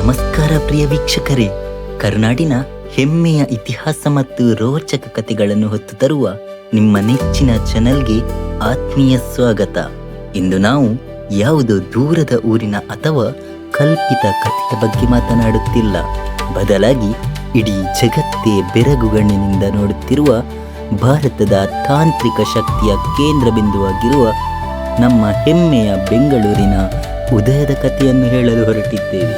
ನಮಸ್ಕಾರ ಪ್ರಿಯ ವೀಕ್ಷಕರೇ, ಕರುನಾಡಿನ ಹೆಮ್ಮೆಯ ಇತಿಹಾಸ ಮತ್ತು ರೋಚಕ ಕಥೆಗಳನ್ನು ಹೊತ್ತು ತರುವ ನಿಮ್ಮ ನೆಚ್ಚಿನ ಚಾನೆಲ್ಗೆ ಆತ್ಮೀಯ ಸ್ವಾಗತ. ಇಂದು ನಾವು ಯಾವುದೋ ದೂರದ ಊರಿನ ಅಥವಾ ಕಲ್ಪಿತ ಕಥೆಯ ಬಗ್ಗೆ ಮಾತನಾಡುತ್ತಿಲ್ಲ, ಬದಲಾಗಿ ಇಡೀ ಜಗತ್ತೇ ಬೆರಗುಗಣ್ಣಿನಿಂದ ನೋಡುತ್ತಿರುವ ಭಾರತದ ತಾಂತ್ರಿಕ ಶಕ್ತಿಯ ಕೇಂದ್ರ ಬಿಂದುವಾಗಿರುವ ನಮ್ಮ ಹೆಮ್ಮೆಯ ಬೆಂಗಳೂರಿನ ಉದಯದ ಕಥೆಯನ್ನು ಹೇಳಲು ಹೊರಟಿದ್ದೇವೆ.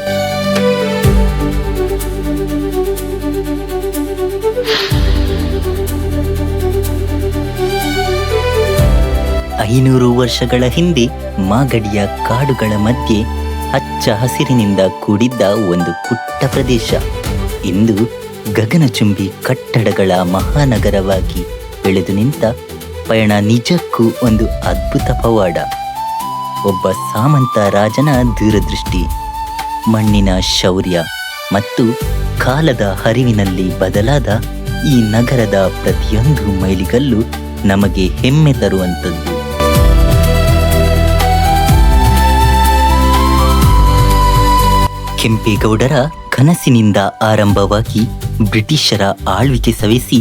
ಐನೂರು ವರ್ಷಗಳ ಹಿಂದೆ ಮಾಗಡಿಯ ಕಾಡುಗಳ ಮಧ್ಯೆ ಹಚ್ಚ ಹಸಿರಿನಿಂದ ಕೂಡಿದ್ದ ಒಂದು ಪುಟ್ಟ ಪ್ರದೇಶ ಇಂದು ಗಗನಚುಂಬಿ ಕಟ್ಟಡಗಳ ಮಹಾನಗರವಾಗಿ ಬೆಳೆದು ನಿಂತ ಪಯಣ ನಿಜಕ್ಕೂ ಒಂದು ಅದ್ಭುತ ಪವಾಡ. ಒಬ್ಬ ಸಾಮಂತ ರಾಜನ ದೂರದೃಷ್ಟಿ, ಮಣ್ಣಿನ ಶೌರ್ಯ ಮತ್ತು ಕಾಲದ ಹರಿವಿನಲ್ಲಿ ಬದಲಾದ ಈ ನಗರದ ಪ್ರತಿಯೊಂದು ಮೈಲಿಗಲ್ಲು ನಮಗೆ ಹೆಮ್ಮೆ ತರುವಂಥದ್ದು. ಕೆಂಪೇಗೌಡರ ಕನಸಿನಿಂದ ಆರಂಭವಾಗಿ ಬ್ರಿಟಿಷರ ಆಳ್ವಿಕೆ ಸವಿಸಿ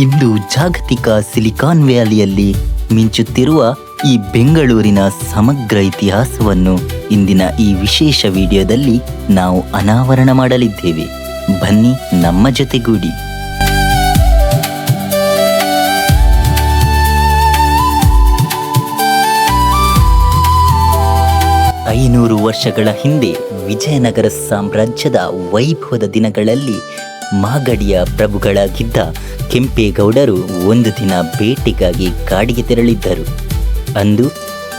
ಇಂದು ಜಾಗತಿಕ ಸಿಲಿಕಾನ್ ವ್ಯಾಲಿಯಲ್ಲಿ ಮಿಂಚುತ್ತಿರುವ ಈ ಬೆಂಗಳೂರಿನ ಸಮಗ್ರ ಇತಿಹಾಸವನ್ನು ಇಂದಿನ ಈ ವಿಶೇಷ ವಿಡಿಯೋದಲ್ಲಿ ನಾವು ಅನಾವರಣ ಮಾಡಲಿದ್ದೇವೆ. ಬನ್ನಿ ನಮ್ಮ ಜೊತೆಗೂಡಿ. 500 ವರ್ಷಗಳ ಹಿಂದೆ ವಿಜಯನಗರ ಸಾಮ್ರಾಜ್ಯದ ವೈಭವದ ದಿನಗಳಲ್ಲಿ ಮಾಗಡಿಯ ಪ್ರಭುಗಳಾಗಿದ್ದ ಕೆಂಪೇಗೌಡರು ಒಂದು ದಿನ ಬೇಟೆಗಾಗಿ ಕಾಡಿಗೆ ತೆರಳಿದ್ದರು. ಅಂದು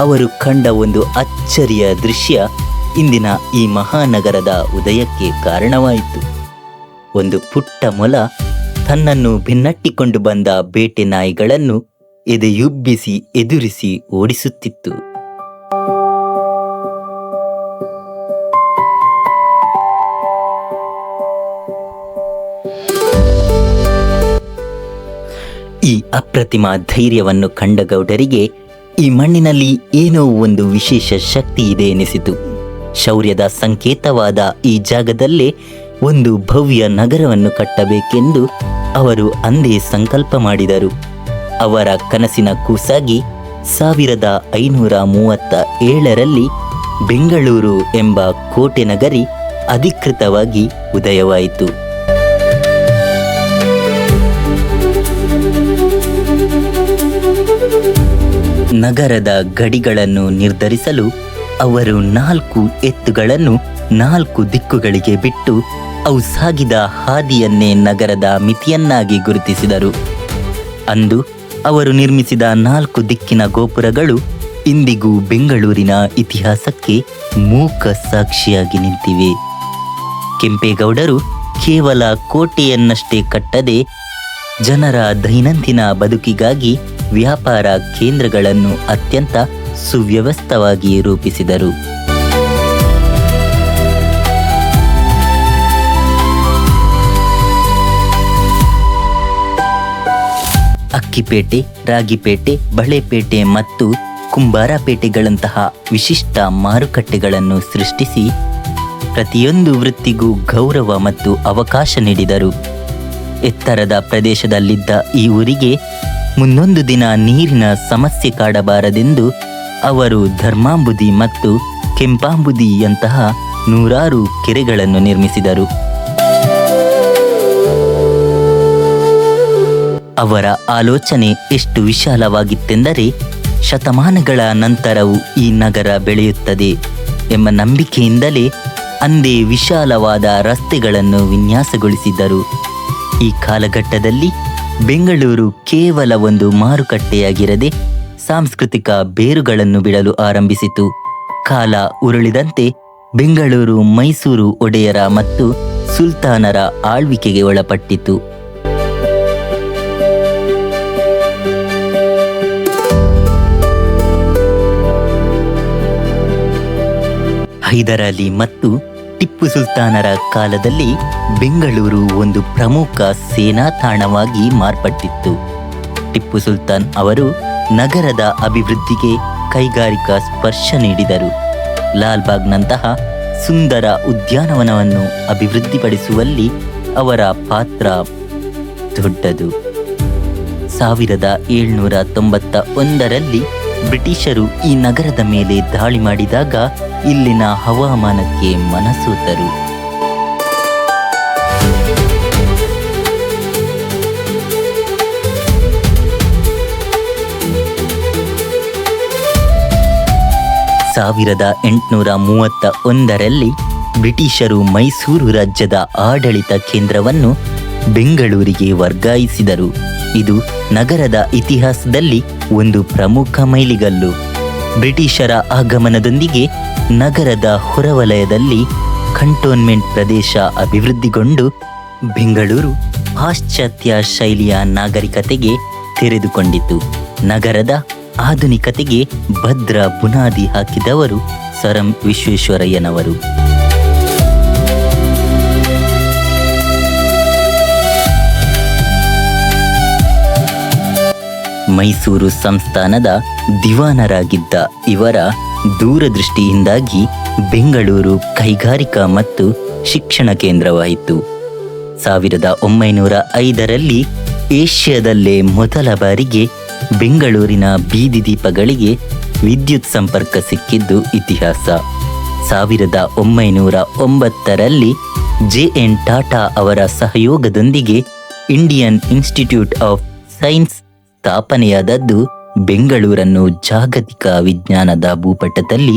ಅವರು ಕಂಡ ಒಂದು ಅಚ್ಚರಿಯ ದೃಶ್ಯ ಇಂದಿನ ಈ ಮಹಾನಗರದ ಉದಯಕ್ಕೆ ಕಾರಣವಾಯಿತು. ಒಂದು ಪುಟ್ಟ ಮೊಲ ತನ್ನನ್ನು ಬೆನ್ನಟ್ಟಿಕೊಂಡು ಬಂದ ಬೇಟೆ ನಾಯಿಗಳನ್ನು ಎದೆಯುಬ್ಬಿಸಿ ಎದುರಿಸಿ ಓಡಿಸುತ್ತಿತ್ತು. ಈ ಅಪ್ರತಿಮ ಧೈರ್ಯವನ್ನು ಕಂಡ ಗೌಡರಿಗೆ ಈ ಮಣ್ಣಿನಲ್ಲಿ ಏನೋ ಒಂದು ವಿಶೇಷ ಶಕ್ತಿ ಇದೆ ಎನಿಸಿತು. ಶೌರ್ಯದ ಸಂಕೇತವಾದ ಈ ಜಾಗದಲ್ಲೇ ಒಂದು ಭವ್ಯ ನಗರವನ್ನು ಕಟ್ಟಬೇಕೆಂದು ಅವರು ಅಂದೇ ಸಂಕಲ್ಪ ಮಾಡಿದರು. ಅವರ ಕನಸಿನ ಕೂಸಾಗಿ 1537ರಲ್ಲಿ ಬೆಂಗಳೂರು ಎಂಬ ಕೋಟೆ ನಗರಿ ಅಧಿಕೃತವಾಗಿ ಉದಯವಾಯಿತು. ನಗರದ ಗಡಿಗಳನ್ನು ನಿರ್ಧರಿಸಲು ಅವರು 4 ಎತ್ತುಗಳನ್ನು 4 ದಿಕ್ಕುಗಳಿಗೆ ಬಿಟ್ಟು ಅವು ಸಾಗಿದ ಹಾದಿಯನ್ನೇ ನಗರದ ಮಿತಿಯನ್ನಾಗಿ ಗುರುತಿಸಿದರು. ಅಂದು ಅವರು ನಿರ್ಮಿಸಿದ 4 ದಿಕ್ಕಿನ ಗೋಪುರಗಳು ಇಂದಿಗೂ ಬೆಂಗಳೂರಿನ ಇತಿಹಾಸಕ್ಕೆ ಮೂಕ ಸಾಕ್ಷಿಯಾಗಿ ನಿಂತಿವೆ. ಕೆಂಪೇಗೌಡರು ಕೇವಲ ಕೋಟೆಯನ್ನಷ್ಟೇ ಕಟ್ಟದೆ ಜನರ ದೈನಂದಿನ ಬದುಕಿಗಾಗಿ ವ್ಯಾಪಾರ ಕೇಂದ್ರಗಳನ್ನು ಅತ್ಯಂತ ಸುವ್ಯವಸ್ಥವಾಗಿ ರೂಪಿಸಿದರು. ಅಕ್ಕಿಪೇಟೆ, ರಾಗಿಪೇಟೆ, ಬಳೆಪೇಟೆ ಮತ್ತು ಕುಂಬಾರಪೇಟೆಗಳಂತಹ ವಿಶಿಷ್ಟ ಮಾರುಕಟ್ಟೆಗಳನ್ನು ಸೃಷ್ಟಿಸಿ ಪ್ರತಿಯೊಂದು ವೃತ್ತಿಗೂ ಗೌರವ ಮತ್ತು ಅವಕಾಶ ನೀಡಿದರು. ಎತ್ತರದ ಪ್ರದೇಶದಲ್ಲಿದ್ದ ಈ ಊರಿಗೆ ಮುಂದೊಂದು ದಿನ ನೀರಿನ ಸಮಸ್ಯೆ ಕಾಡಬಾರದೆಂದು ಅವರು ಧರ್ಮಾಂಬುದಿ ಮತ್ತು ಕೆಂಪಾಂಬುದಿಯಂತಹ 100 ಕೆರೆಗಳನ್ನು ನಿರ್ಮಿಸಿದರು. ಅವರ ಆಲೋಚನೆ ಎಷ್ಟು ವಿಶಾಲವಾಗಿತ್ತೆಂದರೆ ಶತಮಾನಗಳ ನಂತರವೂ ಈ ನಗರ ಬೆಳೆಯುತ್ತದೆ ಎಂಬ ನಂಬಿಕೆಯಿಂದಲೇ ಅಂದೇ ವಿಶಾಲವಾದ ರಸ್ತೆಗಳನ್ನು ವಿನ್ಯಾಸಗೊಳಿಸಿದ್ದರು. ಈ ಕಾಲಘಟ್ಟದಲ್ಲಿ ಬೆಂಗಳೂರು ಕೇವಲ ಒಂದು ಮಾರುಕಟ್ಟೆಯಾಗಿರದೆ ಸಾಂಸ್ಕೃತಿಕ ಬೇರುಗಳನ್ನು ಬಿಡಲು ಆರಂಭಿಸಿತು. ಕಾಲ ಉರುಳಿದಂತೆ ಬೆಂಗಳೂರು ಮೈಸೂರು ಒಡೆಯರ ಮತ್ತು ಸುಲ್ತಾನರ ಆಳ್ವಿಕೆಗೆ ಒಳಪಟ್ಟಿತು. ಹೈದರ್ ಅಲಿ ಮತ್ತು ಟಿಪ್ಪು ಸುಲ್ತಾನರ ಕಾಲದಲ್ಲಿ ಬೆಂಗಳೂರು ಒಂದು ಪ್ರಮುಖ ಸೇನಾ ತಾಣವಾಗಿ ಮಾರ್ಪಟ್ಟಿತ್ತು. ಟಿಪ್ಪು ಸುಲ್ತಾನ್ ಅವರು ನಗರದ ಅಭಿವೃದ್ಧಿಗೆ ಕೈಗಾರಿಕಾ ಸ್ಪರ್ಶ ನೀಡಿದರು. ಲಾಲ್ಬಾಗ್ನಂತಹ ಸುಂದರ ಉದ್ಯಾನವನವನ್ನು ಅಭಿವೃದ್ಧಿಪಡಿಸುವಲ್ಲಿ ಅವರ ಪಾತ್ರ ದೊಡ್ಡದು. 1791ರಲ್ಲಿ ಬ್ರಿಟಿಷರು ಈ ನಗರದ ಮೇಲೆ ದಾಳಿ ಮಾಡಿದಾಗ ಇಲ್ಲಿನ ಹವಾಮಾನಕ್ಕೆ ಮನಸೋತರು. ಸಾವಿರದ 831ರಲ್ಲಿ ಬ್ರಿಟಿಷರು ಮೈಸೂರು ರಾಜ್ಯದ ಆಡಳಿತ ಕೇಂದ್ರವನ್ನು ಬೆಂಗಳೂರಿಗೆ ವರ್ಗಾಯಿಸಿದರು. ಇದು ನಗರದ ಇತಿಹಾಸದಲ್ಲಿ ಒಂದು ಪ್ರಮುಖ ಮೈಲಿಗಲ್ಲು. ಬ್ರಿಟಿಷರ ಆಗಮನದೊಂದಿಗೆ ನಗರದ ಹೊರವಲಯದಲ್ಲಿ ಕಂಟೋನ್ಮೆಂಟ್ ಪ್ರದೇಶ ಅಭಿವೃದ್ಧಿಗೊಂಡು ಬೆಂಗಳೂರು ಪಾಶ್ಚಾತ್ಯ ಶೈಲಿಯ ನಾಗರಿಕತೆಗೆ ತೆರೆದುಕೊಂಡಿತು. ನಗರದ ಆಧುನಿಕತೆಗೆ ಭದ್ರ ಬುನಾದಿ ಹಾಕಿದವರು ಸರ್ ಎಂ ವಿಶ್ವೇಶ್ವರಯ್ಯನವರು. ಮೈಸೂರು ಸಂಸ್ಥಾನದ ದಿವಾನರಾಗಿದ್ದ ಇವರ ದೂರದೃಷ್ಟಿಯಿಂದಾಗಿ ಬೆಂಗಳೂರು ಕೈಗಾರಿಕಾ ಮತ್ತು ಶಿಕ್ಷಣ ಕೇಂದ್ರವಾಯಿತು. 1905ರಲ್ಲಿ ಏಷ್ಯಾದಲ್ಲೇ ಮೊದಲ ಬಾರಿಗೆ ಬೆಂಗಳೂರಿನ ಬೀದಿ ದೀಪಗಳಿಗೆ ವಿದ್ಯುತ್ ಸಂಪರ್ಕ ಸಿಕ್ಕಿದ್ದು ಇತಿಹಾಸ. 1909ರಲ್ಲಿ ಜೆ.ಎನ್. ಟಾಟಾ ಅವರ ಸಹಯೋಗದೊಂದಿಗೆ ಇಂಡಿಯನ್ ಇನ್ಸ್ಟಿಟ್ಯೂಟ್ ಆಫ್ ಸೈನ್ಸ್ ಸ್ಥಾಪನೆಯಾದದ್ದು ಬೆಂಗಳೂರನ್ನು ಜಾಗತಿಕ ವಿಜ್ಞಾನದ ಭೂಪಟದಲ್ಲಿ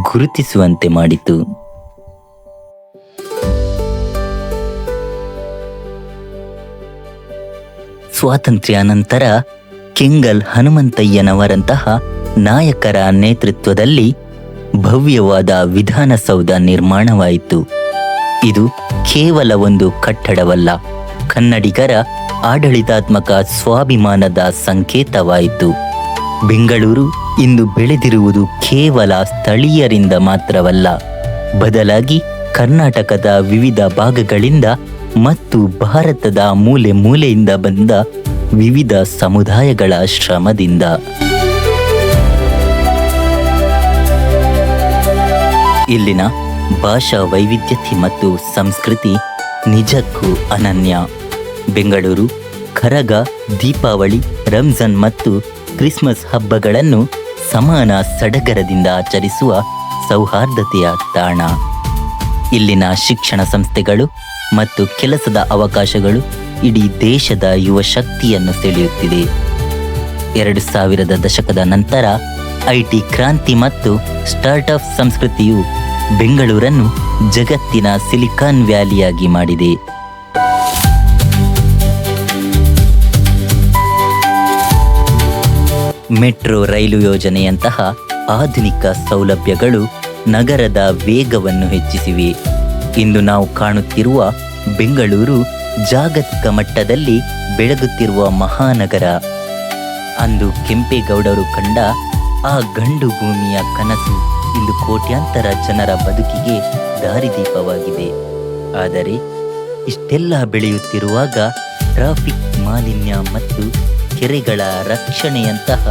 ಗುರುತಿಸುವಂತೆ ಮಾಡಿತು. ಸ್ವಾತಂತ್ರ್ಯಾನಂತರ ಕೆಂಗಲ್ ಹನುಮಂತಯ್ಯನವರಂತಹ ನಾಯಕರ ನೇತೃತ್ವದಲ್ಲಿ ಭವ್ಯವಾದ ವಿಧಾನಸೌಧ ನಿರ್ಮಾಣವಾಯಿತು. ಇದು ಕೇವಲ ಒಂದು ಕಟ್ಟಡವಲ್ಲ, ಕನ್ನಡಿಗರ ಆಡಳಿತಾತ್ಮಕ ಸ್ವಾಭಿಮಾನದ ಸಂಕೇತವಾಯಿತು. ಬೆಂಗಳೂರು ಇಂದು ಬೆಳೆದಿರುವುದು ಕೇವಲ ಸ್ಥಳೀಯರಿಂದ ಮಾತ್ರವಲ್ಲ, ಬದಲಾಗಿ ಕರ್ನಾಟಕದ ವಿವಿಧ ಭಾಗಗಳಿಂದ ಮತ್ತು ಭಾರತದ ಮೂಲೆ ಮೂಲೆಯಿಂದ ಬಂದ ವಿವಿಧ ಸಮುದಾಯಗಳ ಶ್ರಮದಿಂದ. ಇಲ್ಲಿನ ಭಾಷಾ ವೈವಿಧ್ಯತೆ ಮತ್ತು ಸಂಸ್ಕೃತಿ ನಿಜಕ್ಕೂ ಅನನ್ಯ. ಬೆಂಗಳೂರು ಕರಗ, ದೀಪಾವಳಿ, ರಂಜಾನ್ ಮತ್ತು ಕ್ರಿಸ್ಮಸ್ ಹಬ್ಬಗಳನ್ನು ಸಮಾನ ಸಡಗರದಿಂದ ಆಚರಿಸುವ ಸೌಹಾರ್ದತೆಯ ತಾಣ. ಇಲ್ಲಿನ ಶಿಕ್ಷಣ ಸಂಸ್ಥೆಗಳು ಮತ್ತು ಕೆಲಸದ ಅವಕಾಶಗಳು ಇಡೀ ದೇಶದ ಯುವ ಶಕ್ತಿಯನ್ನು ಸೆಳೆಯುತ್ತಿದೆ. 2000ರ ದಶಕದ ನಂತರ ಐಟಿ ಕ್ರಾಂತಿ ಮತ್ತು ಸ್ಟಾರ್ಟ್ಅಪ್ ಸಂಸ್ಕೃತಿಯು ಬೆಂಗಳೂರನ್ನು ಜಗತ್ತಿನ ಸಿಲಿಕಾನ್ ವ್ಯಾಲಿಯಾಗಿ ಮಾಡಿದೆ. ಮೆಟ್ರೋ ರೈಲು ಯೋಜನೆಯಂತಹ ಆಧುನಿಕ ಸೌಲಭ್ಯಗಳು ನಗರದ ವೇಗವನ್ನು ಹೆಚ್ಚಿಸಿವೆ. ಇಂದು ನಾವು ಕಾಣುತ್ತಿರುವ ಬೆಂಗಳೂರು ಜಾಗತಿಕ ಮಟ್ಟದಲ್ಲಿ ಬೆಳಗುತ್ತಿರುವ ಮಹಾನಗರ. ಅಂದು ಕೆಂಪೇಗೌಡರು ಕಂಡ ಆ ಗಂಡು ಭೂಮಿಯ ಕನಸು ಇಂದು ಕೋಟ್ಯಾಂತರ ಜನರ ಬದುಕಿಗೆ ದಾರಿದೀಪವಾಗಿದೆ. ಆದರೆ ಇಷ್ಟೆಲ್ಲ ಬೆಳೆಯುತ್ತಿರುವಾಗ ಟ್ರಾಫಿಕ್ ಮಾಲಿನ್ಯ ಮತ್ತು ಕೆರೆಗಳ ರಕ್ಷಣೆಯಂತಹ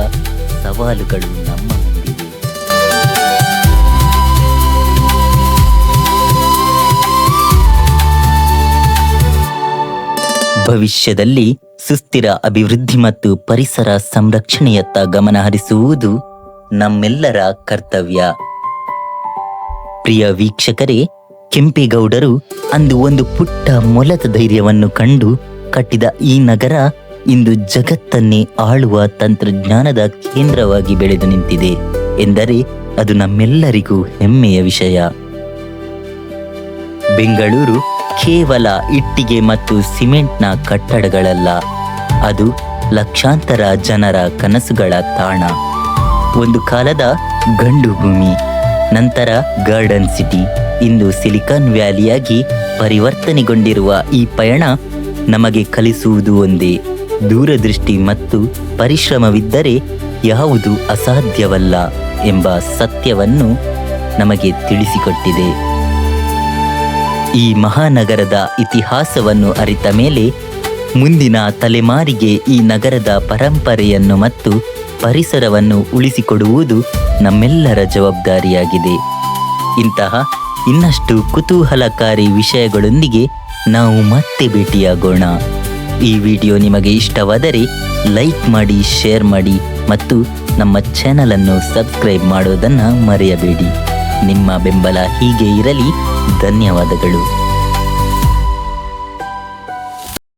ಸವಾಲುಗಳು ನಮ್ಮ ಮುಂದಿವೆ. ಭವಿಷ್ಯದಲ್ಲಿ ಸುಸ್ಥಿರ ಅಭಿವೃದ್ಧಿ ಮತ್ತು ಪರಿಸರ ಸಂರಕ್ಷಣೆಯತ್ತ ಗಮನ ಹರಿಸುವುದು ನಮ್ಮೆಲ್ಲರ ಕರ್ತವ್ಯ. ಪ್ರಿಯ ವೀಕ್ಷಕರೇ, ಕೆಂಪೇಗೌಡರು ಅಂದು ಒಂದು ಪುಟ್ಟ ಮೊಲದ ಧೈರ್ಯವನ್ನು ಕಂಡು ಕಟ್ಟಿದ ಈ ನಗರ ಇಂದು ಜಗತ್ತನ್ನೇ ಆಳುವ ತಂತ್ರಜ್ಞಾನದ ಕೇಂದ್ರವಾಗಿ ಬೆಳೆದು ನಿಂತಿದೆ ಎಂದರೆ ಅದು ನಮ್ಮೆಲ್ಲರಿಗೂ ಹೆಮ್ಮೆಯ ವಿಷಯ. ಬೆಂಗಳೂರು ಕೇವಲ ಇಟ್ಟಿಗೆ ಮತ್ತು ಸಿಮೆಂಟ್ನ ಕಟ್ಟಡಗಳಲ್ಲ, ಅದು ಲಕ್ಷಾಂತರ ಜನರ ಕನಸುಗಳ ತಾಣ. ಒಂದು ಕಾಲದ ಗಂಡು ಭೂಮಿ, ನಂತರ ಗಾರ್ಡನ್ ಸಿಟಿ, ಇಂದು ಸಿಲಿಕಾನ್ ವ್ಯಾಲಿಯಾಗಿ ಪರಿವರ್ತನೆಗೊಂಡಿರುವ ಈ ಪಯಣ ನಮಗೆ ಕಲಿಸುವುದು ಒಂದೇ: ದೂರದೃಷ್ಟಿ ಮತ್ತು ಪರಿಶ್ರಮವಿದ್ದರೆ ಯಾವುದು ಅಸಾಧ್ಯವಲ್ಲ ಎಂಬ ಸತ್ಯವನ್ನು ನಮಗೆ ತಿಳಿಸಿಕೊಟ್ಟಿದೆ. ಈ ಮಹಾನಗರದ ಇತಿಹಾಸವನ್ನು ಅರಿತ ಮೇಲೆ ಮುಂದಿನ ತಲೆಮಾರಿಗೆ ಈ ನಗರದ ಪರಂಪರೆಯನ್ನು ಮತ್ತು ಪರಿಸರವನ್ನು ಉಳಿಸಿಕೊಡುವುದು ನಮ್ಮೆಲ್ಲರ ಜವಾಬ್ದಾರಿಯಾಗಿದೆ. ಇಂತಹ ಇನ್ನಷ್ಟು ಕುತೂಹಲಕಾರಿ ವಿಷಯಗಳೊಂದಿಗೆ ನಾವು ಮತ್ತೆ ಭೇಟಿಯಾಗೋಣ. ಈ ವಿಡಿಯೋ ನಿಮಗೆ ಇಷ್ಟವಾದರೆ ಲೈಕ್ ಮಾಡಿ, ಶೇರ್ ಮಾಡಿ ಮತ್ತು ನಮ್ಮ ಚಾನಲನ್ನು ಸಬ್ಸ್ಕ್ರೈಬ್ ಮಾಡೋದನ್ನು ಮರೆಯಬೇಡಿ. ನಿಮ್ಮ ಬೆಂಬಲ ಹೀಗೆ ಇರಲಿ. ಧನ್ಯವಾದಗಳು.